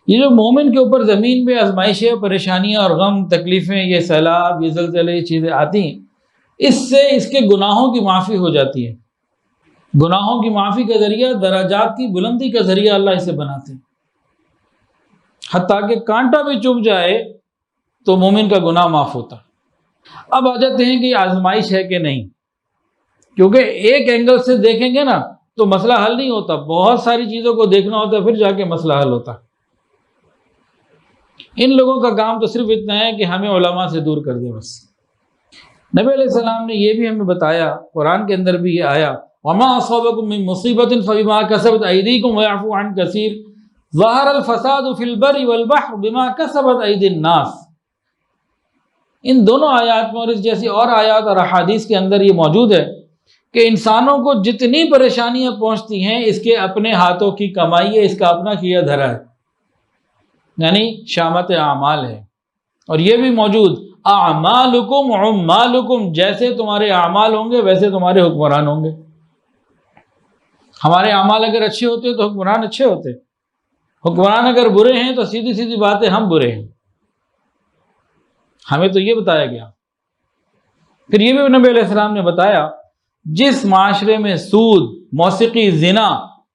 یہ جو مومن کے اوپر زمین پہ آزمائشیں، پریشانیاں اور غم، تکلیفیں، یہ سیلاب، یہ زلزلے، یہ چیزیں آتی ہیں، اس سے اس کے گناہوں کی معافی ہو جاتی ہے۔ گناہوں کی معافی کا ذریعہ، درجات کی بلندی کا ذریعہ اللہ اسے بناتے ہیں۔ حتیٰ کہ کانٹا بھی چبھ جائے تو مومن کا گناہ معاف ہوتا ہے۔ اب آ جاتے ہیں کہ یہ آزمائش ہے کہ نہیں، کیونکہ ایک اینگل سے دیکھیں گے نا تو مسئلہ حل نہیں ہوتا، بہت ساری چیزوں کو دیکھنا ہوتا ہے، پھر جا کے مسئلہ حل ہوتا ہے۔ ان لوگوں کا کام تو صرف اتنا ہے کہ ہمیں علماء سے دور کر دیں بس۔ نبی علیہ السلام نے یہ بھی ہمیں بتایا، قرآن کے اندر بھی یہ آیا، وَمَا أَصَابَكُم مِّن مُّصِيبَةٍ فَبِمَا كَسَبَتْ أَيْدِيكُمْ وَيَعْفُو عَن كَثِيرٍ ظَهَرَ الْفَسَادُ فِي الْبَرِّ وَالْبَحْرِ بِمَا كَسَبَتْ أَيْدِي النَّاسِ۔ ان دونوں آیات میں اور اس جیسی اور آیات اور احادیث کے اندر یہ موجود ہے کہ انسانوں کو جتنی پریشانیاں پہنچتی ہیں اس کے اپنے ہاتھوں کی کمائی ہے، اس کا اپنا کیا دھرا ہے، یعنی شامت اعمال ہے۔ اور یہ بھی موجود، اعمالکم عمالکم، جیسے تمہارے اعمال ہوں گے ویسے تمہارے حکمران ہوں گے۔ ہمارے اعمال اگر اچھے ہوتے تو حکمران اچھے ہوتے، حکمران اگر برے ہیں تو سیدھی سیدھی بات ہے ہم برے ہیں۔ ہمیں تو یہ بتایا گیا۔ پھر یہ بھی نبی علیہ السلام نے بتایا، جس معاشرے میں سود، موسیقی، زنا،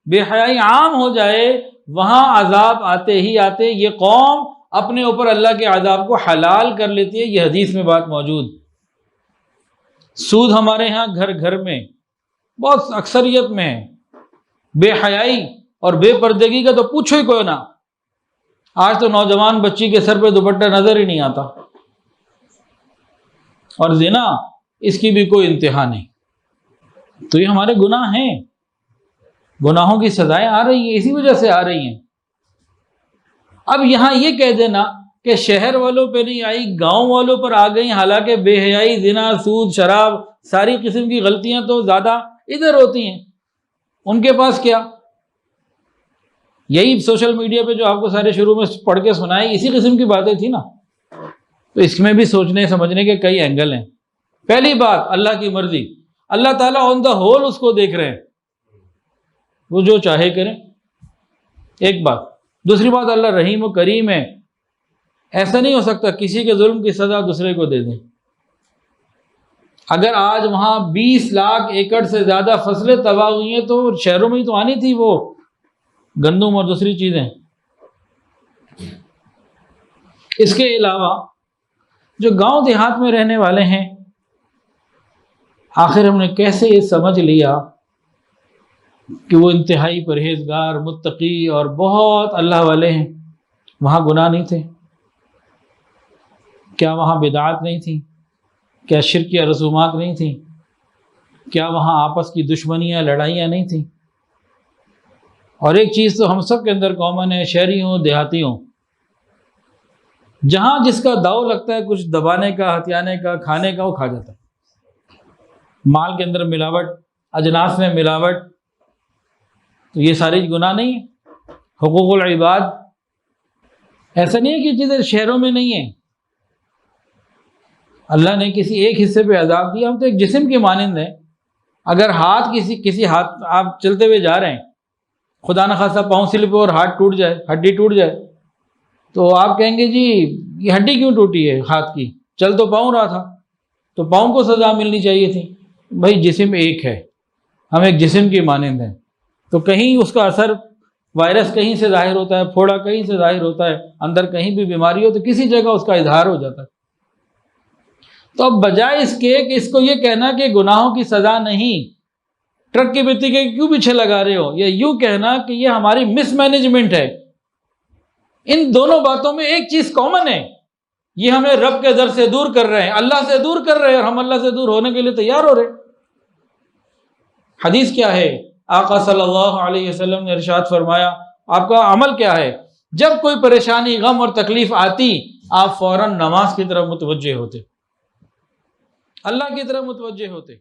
بے حیائی عام ہو جائے وہاں عذاب آتے ہی آتے یہ قوم اپنے اوپر اللہ کے عذاب کو حلال کر لیتی ہے۔ یہ حدیث میں بات موجود۔ سود ہمارے ہاں گھر گھر میں بہت اکثریت میں ہے، بے حیائی اور بے پردگی کا تو پوچھو ہی کوئی نہ۔ آج تو نوجوان بچی کے سر پہ دوپٹہ نظر ہی نہیں آتا، اور زنا اس کی بھی کوئی انتہا نہیں۔ تو یہ ہمارے گناہ ہیں، گناہوں کی سزائیں آ رہی ہیں، اسی وجہ سے آ رہی ہیں۔ اب یہاں یہ کہہ دینا کہ شہر والوں پہ نہیں آئی، گاؤں والوں پر آ گئی، حالانکہ بے حیائی، زنا، سود، شراب، ساری قسم کی غلطیاں تو زیادہ ادھر ہوتی ہیں، ان کے پاس کیا؟ یہی سوشل میڈیا پہ جو آپ کو سارے شروع میں پڑھ کے سنائی، اسی قسم کی باتیں تھی نا۔ تو اس میں بھی سوچنے سمجھنے کے کئی اینگل ہیں۔ پہلی بات، اللہ کی مرضی، اللہ تعالیٰ آن دا ہول اس کو دیکھ رہے ہیں، وہ جو چاہے کریں، ایک بات۔ دوسری بات، اللہ رحیم و کریم ہے، ایسا نہیں ہو سکتا کسی کے ظلم کی سزا دوسرے کو دے دیں۔ اگر آج وہاں 20 لاکھ ایکڑ سے زیادہ فصلیں تباہ ہوئی ہیں تو شہروں میں ہی تو آنی تھی وہ گندم اور دوسری چیزیں۔ اس کے علاوہ جو گاؤں دیہات میں رہنے والے ہیں، آخر ہم نے کیسے یہ سمجھ لیا کہ وہ انتہائی پرہیزگار، متقی اور بہت اللہ والے ہیں، وہاں گناہ نہیں تھے؟ کیا وہاں بدعات نہیں تھیں؟ کیا شرکیہ رسومات نہیں تھیں؟ کیا وہاں آپس کی دشمنیاں، لڑائیاں نہیں تھیں؟ اور ایک چیز تو ہم سب کے اندر کامن ہے، شہری ہوں دیہاتی ہوں، جہاں جس کا داؤ لگتا ہے کچھ دبانے کا، ہتھیانے کا، کھانے کا، وہ کھا جاتا ہے۔ مال کے اندر ملاوٹ، اجناس میں ملاوٹ، تو یہ ساری گناہ نہیں ہے؟ حقوق العباد، ایسا نہیں ہے کہ چیزیں شہروں میں نہیں ہیں۔ اللہ نے کسی ایک حصے پہ عذاب دیا، ہم تو ایک جسم کے مانند ہیں۔ اگر ہاتھ کسی ہاتھ، آپ چلتے ہوئے جا رہے ہیں، خدا نخواستہ پاؤں سلپ اور ہاتھ ٹوٹ جائے، ہڈی ٹوٹ جائے، تو آپ کہیں گے جی یہ ہڈی کیوں ٹوٹی ہے ہاتھ کی؟ چل تو پاؤں رہا تھا، تو پاؤں کو سزا ملنی چاہیے تھی۔ بھائی جسم ایک ہے، ہم ایک جسم کی مانند ہیں، تو کہیں اس کا اثر، وائرس کہیں سے ظاہر ہوتا ہے، پھوڑا کہیں سے ظاہر ہوتا ہے، اندر کہیں بھی بیماری ہو تو کسی جگہ اس کا اظہار ہو جاتا ہے۔ تو اب بجائے اس کے کہ اس کو یہ کہنا کہ گناہوں کی سزا نہیں، ٹرک کی بتی کے کیوں پیچھے لگا رہے ہو، یا یوں کہنا کہ یہ ہماری مس مینجمنٹ ہے، ان دونوں باتوں میں ایک چیز کامن ہے، یہ ہمیں رب کے در سے دور کر رہے ہیں، اللہ سے دور کر رہے ہیں، اور ہم اللہ سے دور ہونے کے لیے تیار ہو رہے ہیں۔ حدیث کیا ہے؟ آقا صلی اللہ علیہ وسلم نے ارشاد فرمایا، آپ کا عمل کیا ہے؟ جب کوئی پریشانی، غم اور تکلیف آتی، آپ فوراً نماز کی طرف متوجہ ہوتے، اللہ کی طرف متوجہ ہوتے۔